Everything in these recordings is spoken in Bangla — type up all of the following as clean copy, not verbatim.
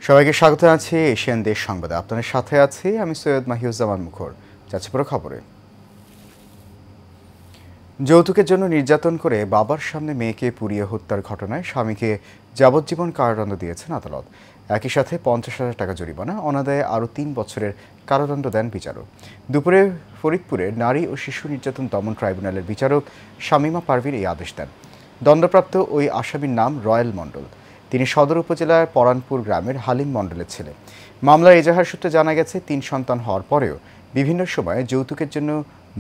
সবাইকে স্বাগত জানাচ্ছি এশিয়ান দেশ সংবাদে। আপনাদের সাথে আছি আমি সৈয়দ মাহিউজ্জামান মুখর। যাচ্ছে পুরো খবরে। যৌতুকের জন্য নির্যাতন করে বাবার সামনে মেয়েকে পুড়িয়ে হত্যার ঘটনায় স্বামীকে যাবজ্জীবন কারাদণ্ড দিয়েছেন আদালত। একই সাথে 50,000 টাকা জরিমানা, অনাদায়ে আরও 3 বছরের কারাদণ্ড দেন বিচারক। দুপুরে ফরিদপুরের নারী ও শিশু নির্যাতন দমন ট্রাইব্যুনালের বিচারক শামীমা পারভীন এই আদেশ দেন। দণ্ডপ্রাপ্ত ওই আসামির নাম রয়েল মণ্ডল। তিনি সদর উপজেলার পরানপুর গ্রামের হালিম মণ্ডলের ছেলে। মামলার এজাহার সূত্রে জানা গেছে, 3 সন্তান হওয়ার পরেও বিভিন্ন সময়ে যৌতুকের জন্য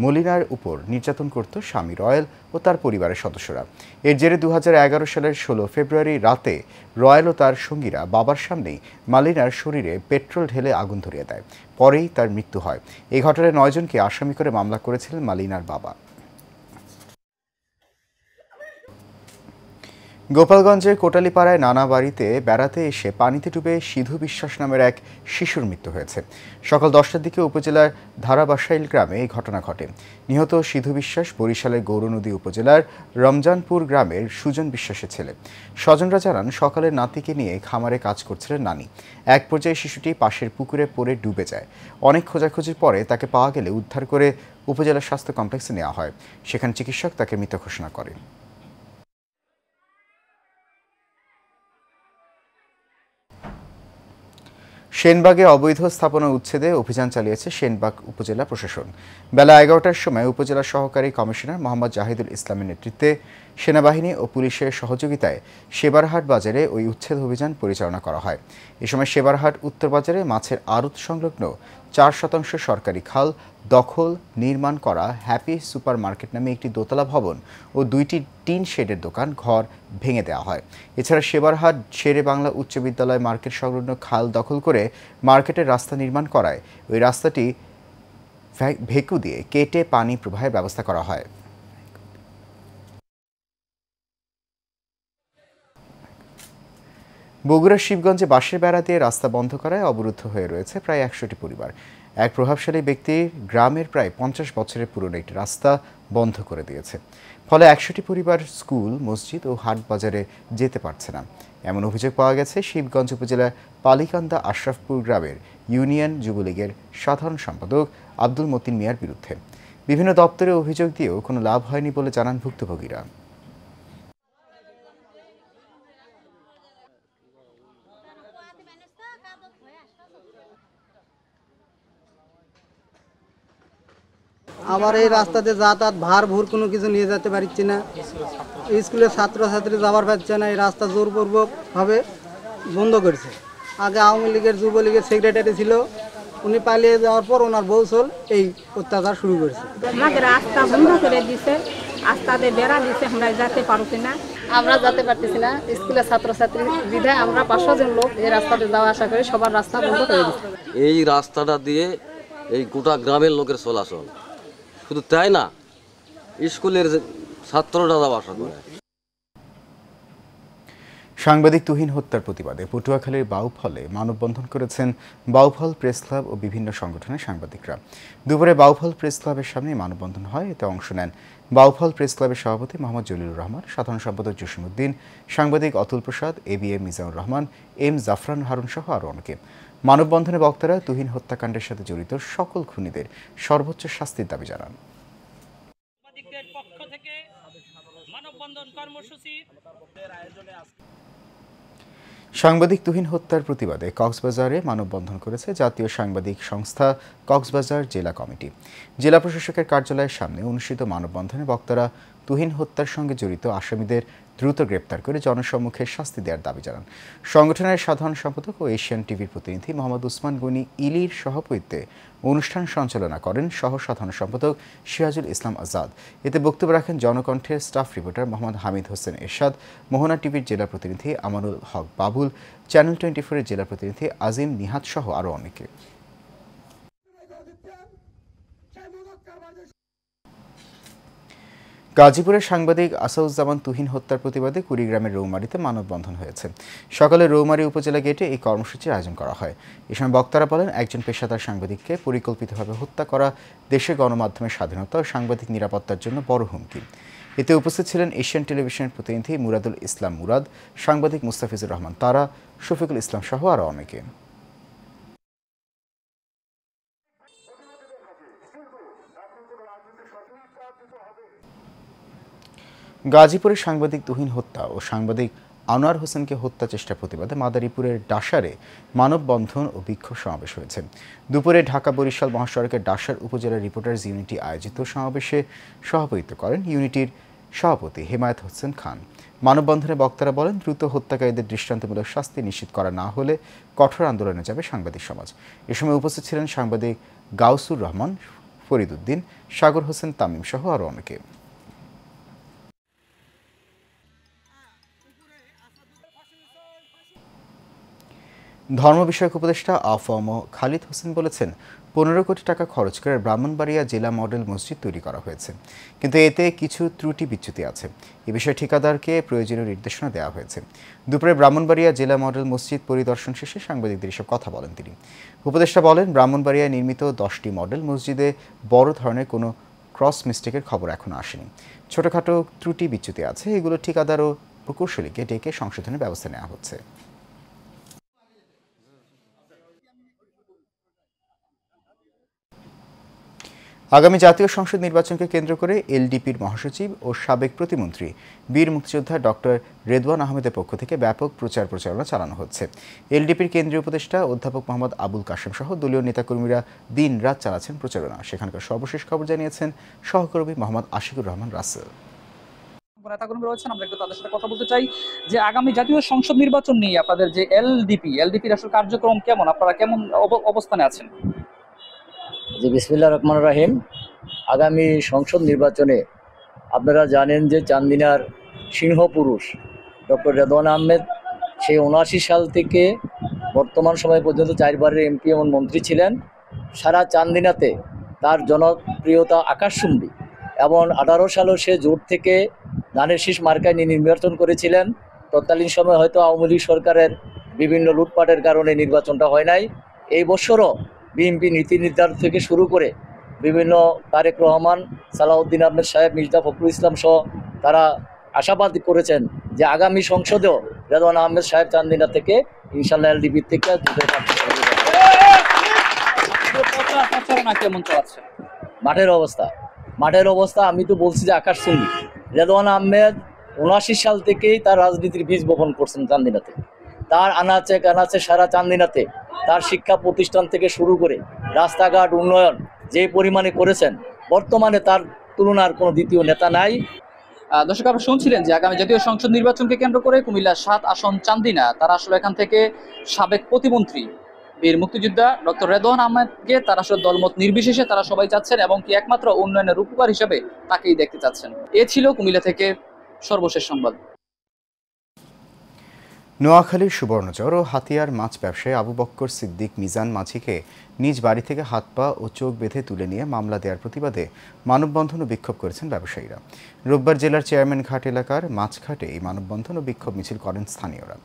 মলিনার উপর নির্যাতন করত স্বামী রয়েল ও তার পরিবারের সদস্যরা। এর জেরে 2011 সালের 16 ফেব্রুয়ারি রাতে রয়েল ও তার সঙ্গীরা বাবার সামনেই মালিনার শরীরে পেট্রোল ঢেলে আগুন ধরিয়ে দেয়। পরেই তার মৃত্যু হয়। এই ঘটনায় 9 জনকে আসামি করে মামলা করেছিলেন মালিনার বাবা। গোপালগঞ্জের কোটালীপাড়ায় নানা বাড়িতে বেড়াতে এসে পানিতে ডুবে সিধু বিশ্বাস নামের এক শিশুর মৃত্যু হয়েছে। সকাল 10টার দিকে উপজেলার ধারাবাসাইল গ্রামে এই ঘটনা ঘটে। নিহত সিধু বিশ্বাস বরিশালের গৌরনদী উপজেলার রমজানপুর গ্রামের সুজন বিশ্বাসের ছেলে। স্বজনরা জানান, সকালে নাতিকে নিয়ে খামারে কাজ করছিলেন নানি। এক পর্যায়ে শিশুটি পাশের পুকুরে পড়ে ডুবে যায়। অনেক খোঁজাখুঁজির পরে তাকে পাওয়া গেলে উদ্ধার করে উপজেলা স্বাস্থ্য কমপ্লেক্সে নেওয়া হয়। সেখানে চিকিৎসক তাকে মৃত ঘোষণা করেন। সেনবাগে অবৈধ স্থাপনা উচ্ছেদে অভিযান চালিয়েছে সেনবাগ উপজেলা প্রশাসন। বেলা 11টার সময় উপজেলা সহকারী কমিশনার মোহাম্মদ জাহিদুল ইসলামের নেতৃত্বে সেনাবাহিনী ও পুলিশের সহযোগিতায় সেবারহাট বাজারে ওই উচ্ছেদ অভিযান পরিচালনা করা হয়। এ সময় সেবারহাট উত্তর বাজারে মাছের আড়ত সংলগ্ন 4% সরকারি খাল দখল নির্মাণ করা হ্যাপি সুপার মার্কেট নামে একটি দোতলা ভবন ও 2টি টিন শেডের দোকান ঘর ভেঙে দেওয়া হয়। এছাড়া সেবারহাট শেরে বাংলা উচ্চ বিদ্যালয় মার্কেট সংলগ্ন খাল দখল করে মার্কেটের রাস্তা নির্মাণ করায় ওই রাস্তাটি ভেকু দিয়ে কেটে পানি প্রবাহের ব্যবস্থা করা হয়। বগুড়ার শিবগঞ্জে বাঁশের বেড়া দিয়ে রাস্তা বন্ধ করায় অবরুদ্ধ হয়ে রয়েছে প্রায় 100টি পরিবার। এক প্রভাবশালী ব্যক্তি গ্রামের প্রায় 50 বছরের পুরনো একটি রাস্তা বন্ধ করে দিয়েছে। ফলে 100টি পরিবার স্কুল, মসজিদ ও হাট বাজারে যেতে পারছে না। এমন অভিযোগ পাওয়া গেছে শিবগঞ্জ উপজেলার পালিকান্দা আশরাফপুর গ্রামের ইউনিয়ন যুবলীগের সাধারণ সম্পাদক আব্দুল মতিন মিয়ার বিরুদ্ধে। বিভিন্ন দপ্তরে অভিযোগ দিয়েও কোনো লাভ হয়নি বলে জানান ভুক্তভোগীরা। আবার এই রাস্তাতে যাতায়াত ভার ভুর কোনো কিছু নিয়ে যেতে পারছি না। স্কুলের ছাত্রছাত্রী যাবার পারছে না। এই রাস্তা জোরপূর্বকভাবে বন্ধ করেছে। আগে আওয়ামী লীগের যুবলীগের সেক্রেটারি ছিল, উনি পালিয়ে যাওয়ার পর ওনার বউসল এই অত্যাচার শুরু করেছে। আমাদের রাস্তা বন্ধ করে দিছে, রাস্তাতে বেড়া দিছে, আমরা যেতে পারছি না। আমরা যেতে পারতেছি না। স্কুলের ছাত্রছাত্রী বিধায় আমরা 500 জন লোক এই রাস্তাতে যাওয়া আসা করি, সবার রাস্তা বন্ধ করে দিচ্ছে। এই রাস্তাটা দিয়ে এই গোটা গ্রামের লোকের চলাচল, শুধু তাই না, স্কুলের ছাত্ররা যাওয়া আসা করে। সাংবাদিক তুহিন হত্যার প্রতিবাদে পটুয়াখালীর বাউফলে মানববন্ধন করেছেন বাউফল প্রেস ক্লাব ও বিভিন্ন সংগঠনের সাংবাদিকরা। দুপুরে বাউফল প্রেস ক্লাবের সামনে মানববন্ধন হয়। এতে অংশ নেন বাউফল প্রেস ক্লাবের সভাপতি মোহাম্মদ জলিলুর রহমান, সাধারণ সম্পাদক জসিমউদ্দিন, সাংবাদিক অতুল প্রসাদ, ABM মিজানুর রহমান, M জাফরান হারুন সহ আরও অনেকে। মানববন্ধনে বক্তারা তুহিন হত্যাকাণ্ডের সাথে জড়িত সকল খুনিদের সর্বোচ্চ শাস্তির দাবি জানান। সাংবাদিক তুহিন হত্যার প্রতিবাদে কক্সবাজারে মানববন্ধন করেছে জাতীয় সাংবাদিক সংস্থা কক্সবাজার জেলা কমিটি। জেলা প্রশাসকের কার্যালয়ের সামনে অনুষ্ঠিত মানববন্ধনে বক্তারা তুহিন হত্যার সঙ্গে জড়িত আসামিদের দ্রুত গ্রেপ্তার করে জনসম্মুখে শাস্তি দেওয়ার দাবি জানান। সংগঠনের সাধারণ সম্পাদক ও এশিয়ান টিভির প্রতিনিধি মোহাম্মদ উসমান গনি ইলির সভাপতিত্বে অনুষ্ঠান সঞ্চালনা করেন সহ সাধারণ সম্পাদক সিরাজুল ইসলাম আজাদ। এতে বক্তব্য রাখেন জনকণ্ঠের স্টাফ রিপোর্টার মোহাম্মদ হামিদ হোসেন এরশাদ, মোহনা টিভির জেলা প্রতিনিধি আমানুল হক বাবুল, চ্যানেল 24-এর জেলা প্রতিনিধি আজিম নিহাত সহ আরও অনেকে। গাজীপুরের সাংবাদিক আসাদুজ্জামান তুহিন হত্যার প্রতিবাদে কুড়িগ্রামের রৌমারীতে মানববন্ধন হয়েছে। সকালে রৌমারী উপজেলা গেটে এই কর্মসূচির আয়োজন করা হয়। এ সময় বক্তারা বলেন, একজন পেশাদার সাংবাদিককে পরিকল্পিতভাবে হত্যা করা দেশের গণমাধ্যমের স্বাধীনতা ও সাংবাদিক নিরাপত্তার জন্য বড় হুমকি। এতে উপস্থিত ছিলেন এশিয়ান টেলিভিশনের প্রতিনিধি মুরাদুল ইসলাম মুরাদ, সাংবাদিক মুস্তাফিজুর রহমান তারা, শফিকুল ইসলাম সহ আরও অনেকে। গাজীপুরে সাংবাদিক তুহিন হত্যা ও সাংবাদিক আনোয়ার হোসেনকে হত্যা চেষ্টার প্রতিবাদে মাদারীপুরের ডাসারে মানববন্ধন ও বিক্ষোভ সমাবেশ হয়েছে। দুপুরে ঢাকা বরিশাল মহাসড়কের ডাসার উপজেলা রিপোর্টার্স ইউনিটি আয়োজিত সমাবেশে সভাপতিত্ব করেন ইউনিটির সভাপতি হেমায়েত হোসেন খান। মানববন্ধনে বক্তারা বলেন, দ্রুত হত্যাকারীদের দৃষ্টান্তমূলক শাস্তি নিশ্চিত করা না হলে কঠোর আন্দোলনে যাবে সাংবাদিক সমাজ। এ সময় উপস্থিত ছিলেন সাংবাদিক গাউসুর রহমান, ফরিদ উদ্দিন, সাগর হোসেন তামিম সহ আরও অনেকে। ধর্ম বিষয়ক উপদেষ্টা আফম খালিদ হোসেন বলেছেন, 15 কোটি টাকা খরচ করে ব্রাহ্মণবাড়িয়া জেলা মডেল মসজিদ তৈরি করা হয়েছে, কিন্তু এতে কিছু ত্রুটি বিচ্যুতি আছে। এ বিষয়ে ঠিকাদারকে প্রয়োজনীয় নির্দেশনা দেওয়া হয়েছে। দুপুরে ব্রাহ্মণবাড়িয়া জেলা মডেল মসজিদ পরিদর্শন শেষে সাংবাদিকদের এসব কথা বলেন তিনি। উপদেষ্টা বলেন, ব্রাহ্মণবাড়িয়ায় নির্মিত 10টি মডেল মসজিদে বড় ধরনের কোনো ক্রস মিস্টেকের খবর এখনো আসেনি। ছোটখাটো ত্রুটি বিচ্যুতি আছে, এগুলো ঠিকাদার ও প্রকৌশলীকে ডেকে সংশোধনের ব্যবস্থা নেওয়া হচ্ছে। আগামী জাতীয় সংসদ নির্বাচনকে কেন্দ্র করে এলডিপির মহাসচিব ও সাবেক প্রতিমন্ত্রী বীর মুক্তিযোদ্ধা ডক্টর রেদওয়ান আহমেদের পক্ষ থেকে ব্যাপক প্রচারণা চালানো হচ্ছে। এলডিপির কেন্দ্রীয় উপদেষ্টা অধ্যাপক মোহাম্মদ আবুল কাশেম সহ দলীয় নেতাকর্মীরা দিন-রাত চালাচ্ছেন প্রচারণা। সেখানকার সর্বশেষ খবর জানিয়েছেন সহকর্মী মোহাম্মদ আশিকুর রহমান রাসেল। নেতাকর্মী রয়েছেন, আমরা একটু তাদের সাথে কথা বলতে চাই যে আগামী জাতীয় সংসদ নির্বাচন নিয়ে আপনাদের যে এলডিপির আসলে কার্যক্রম কেমন, আপনারা কেমন অবস্থানে আছেন? জি, বিসমিল্লাহির রহমানির রহিম। আগামী সংসদ নির্বাচনে আপনারা জানেন যে চান্দিনার সিংহ পুরুষ ডক্টর রেদওয়ান আহমেদ, সেই 79 সাল থেকে বর্তমান সময় পর্যন্ত 4 বারের এমপি এবং মন্ত্রী ছিলেন। সারা চান্দিনাতে তার জনপ্রিয়তা আকাশচুম্বী এবং 18 সালেও সে জোট থেকে ধানের শীষ মার্কায় নির্বাচন করেছিলেন। তৎকালীন সময় হয়তো আওয়ামী লীগ সরকারের বিভিন্ন লুটপাটের কারণে নির্বাচনটা হয় নাই। এই বছরও বিএনপি নীতি নির্ধারণ থেকে শুরু করে বিভিন্ন তারেক রহমান, সালাউদ্দিন আহমেদ সাহেব, মির্জা ফখরুল ইসলাম সহ তারা আশাবাদ করেছেন যে আগামী সংসদেও রেদওয়ান আহমেদ সাহেব চান্দিনা থেকে ইনশাল্লাহ এলডিপির থেকে কেমন চলছে মাঠের অবস্থা আমি তো বলছি যে আকাশচুম্বী। রেদওয়ান আহমেদ 79 সাল থেকেই তার রাজনীতির বীজ বপন করছেন চান্দিনাতে। তার আনাচে কানাচে সারা চান্দিনাতে তার শিক্ষা প্রতিষ্ঠান থেকে শুরু করে রাস্তাঘাট উন্নয়ন যে পরিমাণে করেছেন, বর্তমানে তার তুলনার কোনো দ্বিতীয় নেতা নাই। দর্শক, আপনারা শুনছিলেন যে আগামী জাতীয় সংসদ নির্বাচনকে কেন্দ্র করে কুমিল্লা 7 আসন চান্দিনা, তারা আসলে এখান থেকে সাবেক প্রতিমন্ত্রী বীর মুক্তিযোদ্ধা ডক্টর রেদওয়ান আহমেদকে তারা আসলে দলমত নির্বিশেষে তারা সবাই চাচ্ছেন এবং কি একমাত্র উন্নয়নের রূপকার হিসেবে তাকেই দেখতে চাচ্ছেন। এ ছিল কুমিল্লা থেকে সর্বশেষ সংবাদ। নোয়াখালীর সুবর্ণচর ও হাতিয়ার মাছ ব্যবসায়ী আবু বক্কর সিদ্দিক মিজান মাঝিকে নিজ বাড়ি থেকে হাত পা ও চোখ বেঁধে তুলে নিয়ে মামলা দেওয়ার প্রতিবাদে মানববন্ধন ও বিক্ষোভ করেছেন ব্যবসায়ীরা। রোববার জেলার চেয়ারম্যান ঘাট এলাকার মাছঘাটে এই মানববন্ধন ও বিক্ষোভ মিছিল করেন স্থানীয়রা।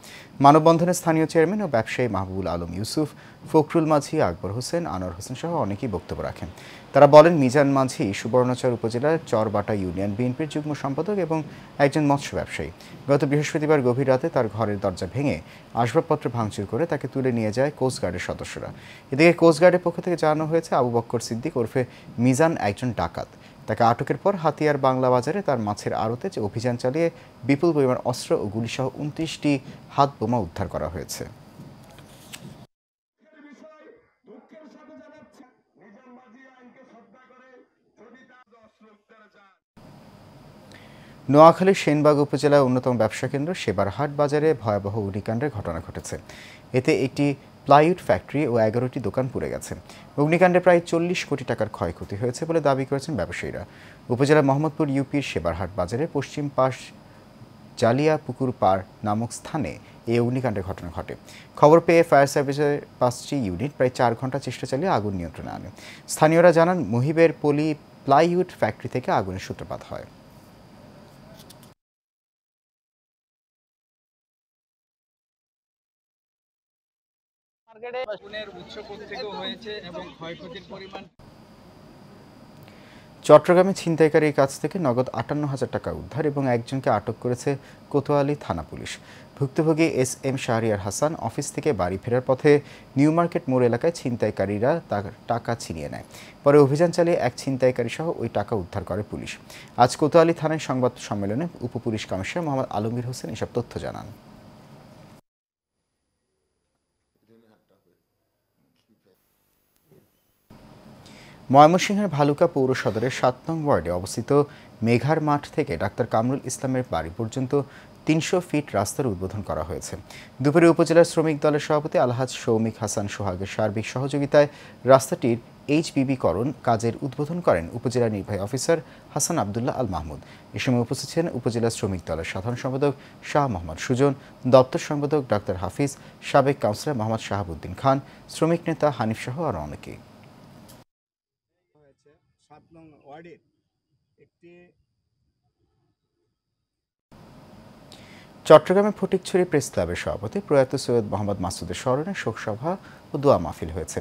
মানববন্ধনে স্থানীয় চেয়ারম্যান ও ব্যবসায়ী মাহবুবুল আলম ইউসুফ, ফখরুল মাঝি, আকবর হোসেন, আনোয়ার হোসেন সহ অনেকেই বক্তব্য রাখেন। তারা বলেন, মিজান মাঝি সুবর্ণচর উপজেলার চরবাটা ইউনিয়ন বিএনপির যুগ্ম সম্পাদক এবং একজন মৎস্য ব্যবসায়ী। গত বৃহস্পতিবার গভীর রাতে তার ঘরের দরজা ভেঙে আসবাবপত্র ভাঙচুর করে তাকে তুলে নিয়ে যায় কোস্টগার্ডের সদস্যরা। এদিকে কোস্টগার্ডের পক্ষ থেকে জানানো হয়েছে, আবু বক্কর সিদ্দিক ওরফে মিজান একজন ডাকাত। তাকে আটকের পর হাতিয়ার বাংলা বাজারে তার মাছের আড়তে অভিযান চালিয়ে বিপুল পরিমাণ অস্ত্র ও গুলিসহ 29টি হাত বোমা উদ্ধার করা হয়েছে। নোয়াখালীর সেনবাগ উপজেলার অন্যতম ব্যবসা কেন্দ্র সেবারহাট বাজারে ভয়াবহ অগ্নিকাণ্ডের ঘটনা ঘটেছে। এতে একটি প্লাইউড ফ্যাক্টরি ও 11টি দোকান পুড়ে গেছে। অগ্নিকাণ্ডে প্রায় 40 কোটি টাকার ক্ষয়ক্ষতি হয়েছে বলে দাবি করেছেন ব্যবসায়ীরা। উপজেলার মোহাম্মদপুর ইউপির সেবারহাট বাজারের পশ্চিম পাশ জালিয়া পুকুর পাড় নামক স্থানে এই অগ্নিকাণ্ডের ঘটনা ঘটে। খবর পেয়ে ফায়ার সার্ভিসের 5টি ইউনিট প্রায় 4 ঘন্টা চেষ্টা চালিয়ে আগুন নিয়ন্ত্রণে আনে। স্থানীয়রা জানান, মুহিবের পলি প্লাইউড ফ্যাক্টরি থেকে আগুনের সূত্রপাত হয়। চট্টগ্রামে ছিনতাইকারীর কাছ থেকে নগদ 58,000 টাকা উদ্ধার এবং একজনকে আটক করেছে কোতোয়ালি থানা পুলিশ। ভুক্তভোগী SM শাহরিয়ার হাসান অফিস থেকে বাড়ি ফেরার পথে নিউ মার্কেট মোড় এলাকায় ছিনতাইকারীরা তার টাকা ছিনিয়ে নেয়। পরে অভিযান চালিয়ে এক ছিনতাইকারী সহ ওই টাকা উদ্ধার করে পুলিশ। আজ কোতোয়ালি থানায় সংবাদ সম্মেলনে উপপুলিশ কমিশনার মোহাম্মদ আলমগীর হোসেন এসব তথ্য জানান। ময়মনসিংহের ভালুকা পৌর সদরের 7 নং ওয়ার্ডে অবস্থিত মেঘার মাঠ থেকে ডাক্তার কামরুল ইসলামের বাড়ি পর্যন্ত 300 ফিট রাস্তার উদ্বোধন করা হয়েছে। দুপুরে উপজেলার শ্রমিক দলের সভাপতি আলহাজ সৌমিক হাসান সোহাগের সার্বিক সহযোগিতায় রাস্তাটির HBB-করণ কাজের উদ্বোধন করেন উপজেলা নির্বাহী অফিসার হাসান আবদুল্লাহ আল মাহমুদ। এ সময় উপস্থিত ছিলেন উপজেলা শ্রমিক দলের সাধারণ সম্পাদক শাহ মোহাম্মদ সুজন, দপ্তর সম্পাদক ডাক্তার হাফিজ, সাবেক কাউন্সিলর মোহাম্মদ শাহাবুদ্দিন খান, শ্রমিক নেতা হানিফ সহ আরও অনেকে। চট্টগ্রামে ফটিকছড়ি প্রেস ক্লাবের সভাপতি প্রয়াত সৈয়দ মোহাম্মদ মাসুদের স্মরণে শোকসভা ও দোয়া মাহফিল হয়েছে।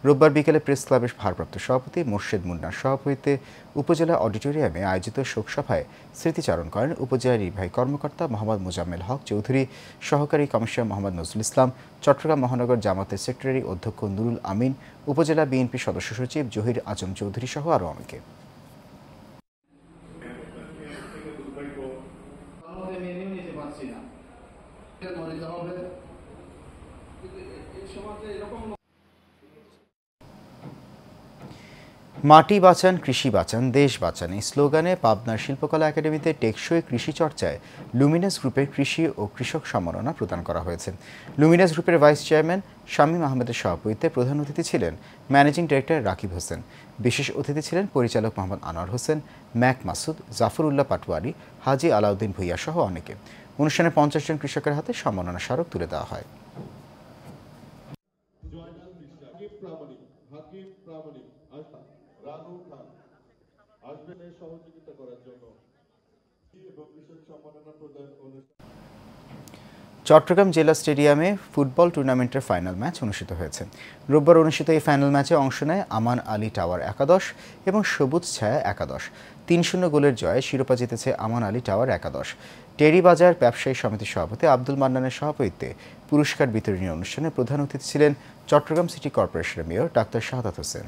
রোববার বিকেলে প্রেস ক্লাবের ভারপ্রাপ্ত সভাপতি মোর্শেদ মুন্নার সভাপতিত্বে উপজেলা অডিটোরিয়ামে আয়োজিত শোকসভায় স্মৃতিচারণ করেন উপজেলা নির্বাহী কর্মকর্তা মোহাম্মদ মোজাম্মেল হক চৌধুরী, সহকারী কমিশনার মোহাম্মদ নজরুল ইসলাম, চট্টগ্রাম মহানগর জামাতের সেক্রেটারি অধ্যক্ষ নুরুল আমিন, উপজেলা বিএনপি সদস্য সচিব জহির আজম চৌধুরী সহ আরও অনেকে। মাটি বাঁচান, কৃষি বাঁচান, দেশ বাঁচান এই স্লোগানে পাবনার শিল্পকলা একাডেমিতে টেকসই কৃষি চর্চায় লুমিনাস গ্রুপের কৃষি ও কৃষক সম্মাননা প্রদান করা হয়েছে। লুমিনাস গ্রুপের ভাইস চেয়ারম্যান শামীম আহমেদের সভাপতিত্বে প্রধান অতিথি ছিলেন ম্যানেজিং ডিরেক্টর রাকিব হোসেন। বিশেষ অতিথি ছিলেন পরিচালক মোহাম্মদ আনোয়ার হোসেন, ম্যাক মাসুদ, জাফর উল্লাহ পাটওয়ারি, হাজি আলাউদ্দিন ভুইয়া সহ অনেকে। অনুষ্ঠানে 50 জন কৃষকের হাতে সম্মাননা স্মারক তুলে দেওয়া হয়। চট্টগ্রাম জেলা স্টেডিয়ামে ফুটবল টুর্নামেন্টের ফাইনাল ম্যাচ অনুষ্ঠিত হয়েছে। রোববার অনুষ্ঠিত এই ফাইনাল ম্যাচে অংশ নেয় আমান আলী টাওয়ার একাদশ এবং সবুজ ছায়া একাদশ। 3-0 গোলের জয়ে শিরোপা জিতেছে আমান আলী টাওয়ার একাদশ। টেরি বাজার ব্যবসায়ী সমিতির সভাপতি আব্দুল মান্নানের সভাপতিত্বে পুরস্কার বিতরণী অনুষ্ঠানে প্রধান অতিথি ছিলেন চট্টগ্রাম সিটি কর্পোরেশনের মেয়র ডাক্তার শাহাদাত হোসেন।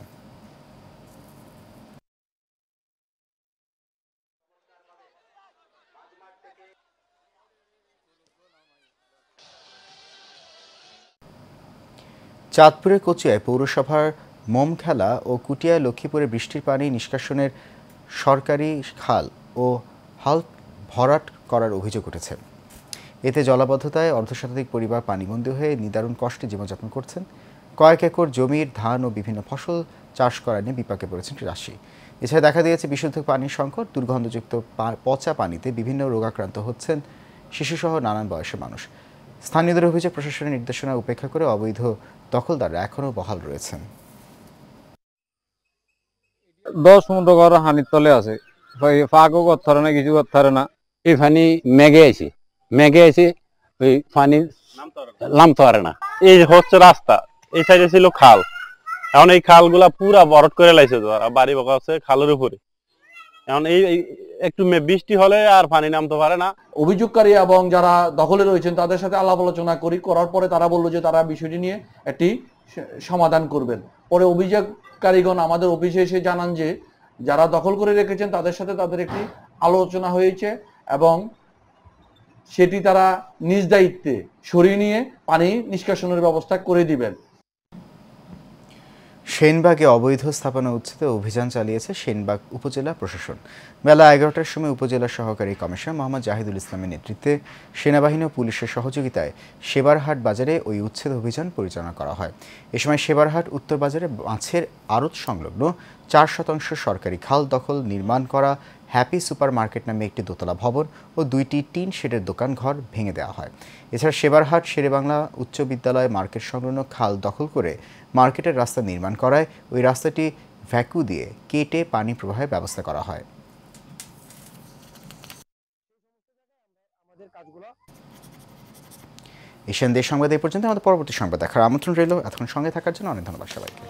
চাঁদপুরের কচুয়ায় পৌরসভার মোম খেলা ও কুটিয়ায় লক্ষ্মীপুরে বৃষ্টির পানি নিষ্কাশনের সরকারি খাল ও হাল ভরাট করার অভিযোগ উঠেছে। এতে জলাবদ্ধতায় অর্ধশতাধিক পরিবার পানিবন্দী হয়ে নিদারুণ কষ্টে জীবনযাপন করছেন। কয়েক একর জমির ধান ও বিভিন্ন ফসল চাষ করা নিয়ে বিপাকে পড়েছেন চাষি। এছাড়া দেখা দিয়েছে বিশুদ্ধ পানির সংকট, দুর্গন্ধযুক্ত পচা পানিতে বিভিন্ন রোগাক্রান্ত হচ্ছেন শিশুসহ নানান বয়সের মানুষ। স্থানীয়দের অভিযোগ, প্রশাসনের নির্দেশনা উপেক্ষা করে অবৈধ দখলদাররা এখনও বহাল রয়েছেন। 10 15 ঘর হানির তলে আছে, ফাঁকও করতে পারে না, কিছু করতে পারে না। এই পানি মেঘে আছে ওই পানি নামতে পারে না। এই হচ্ছে রাস্তা, এই সাইডে ছিল খাল, এখন এই খালগুলা পুরা বরট করে লাইছে, বাড়ি বকা আছে খালের উপরে। এখন এই একটু বৃষ্টি হলে আর পানি নামতে পারে না। অভিযোগকারী এবং যারা দখলে রয়েছেন তাদের সাথে আলাপ আলোচনা করার পরে তারা বললো যে তারা বিষয়টি নিয়ে একটি সমাধান করবেন। পরে অভিযোগকারীগণ আমাদের অফিসে এসে জানান যে যারা দখল করে রেখেছেন তাদের সাথে তাদের একটি আলোচনা হয়েছে এবং সেটি তারা নিজ দায়িত্বে সরিয়ে নিয়ে পানি নিষ্কাশনের ব্যবস্থা করে দিবেন। সেনবাগে অবৈধ স্থাপনা উচ্ছেদে অভিযান চালিয়েছে সেনবাগ উপজেলা প্রশাসন। বেলা 11টার সময় উপজেলা সহকারী কমিশনার মোহাম্মদ জাহিদুল ইসলামের নেতৃত্বে সেনাবাহিনী ও পুলিশের সহযোগিতায় সেবারহাট বাজারে ওই উচ্ছেদ অভিযান পরিচালনা করা হয়। এ সময় সেবারহাট উত্তর বাজারে মাছের আড়ত সংলগ্ন 4% সরকারি খাল দখল নির্মাণ করা হ্যাপি সুপার মার্কেট নামে একটি দোতলা ভবন ও 2টি টিন শেডের দোকান ঘর ভেঙে দেওয়া হয়। এছাড়া সেবারহাট শেরেবাংলা উচ্চ বিদ্যালয় মার্কেট সংলগ্ন খাল দখল করে মার্কেটের রাস্তা নির্মাণ করায় ওই রাস্তাটি ভ্যাকু দিয়ে কেটে পানি প্রবাহের ব্যবস্থা করা হয়। এশিয়ান দেশ সংবাদ এই পর্যন্ত। আমাদের পরবর্তী সংবাদ দেখার আমন্ত্রণ রইল। এতক্ষণ সঙ্গে থাকার জন্য অনেক ধন্যবাদ সবাইকে।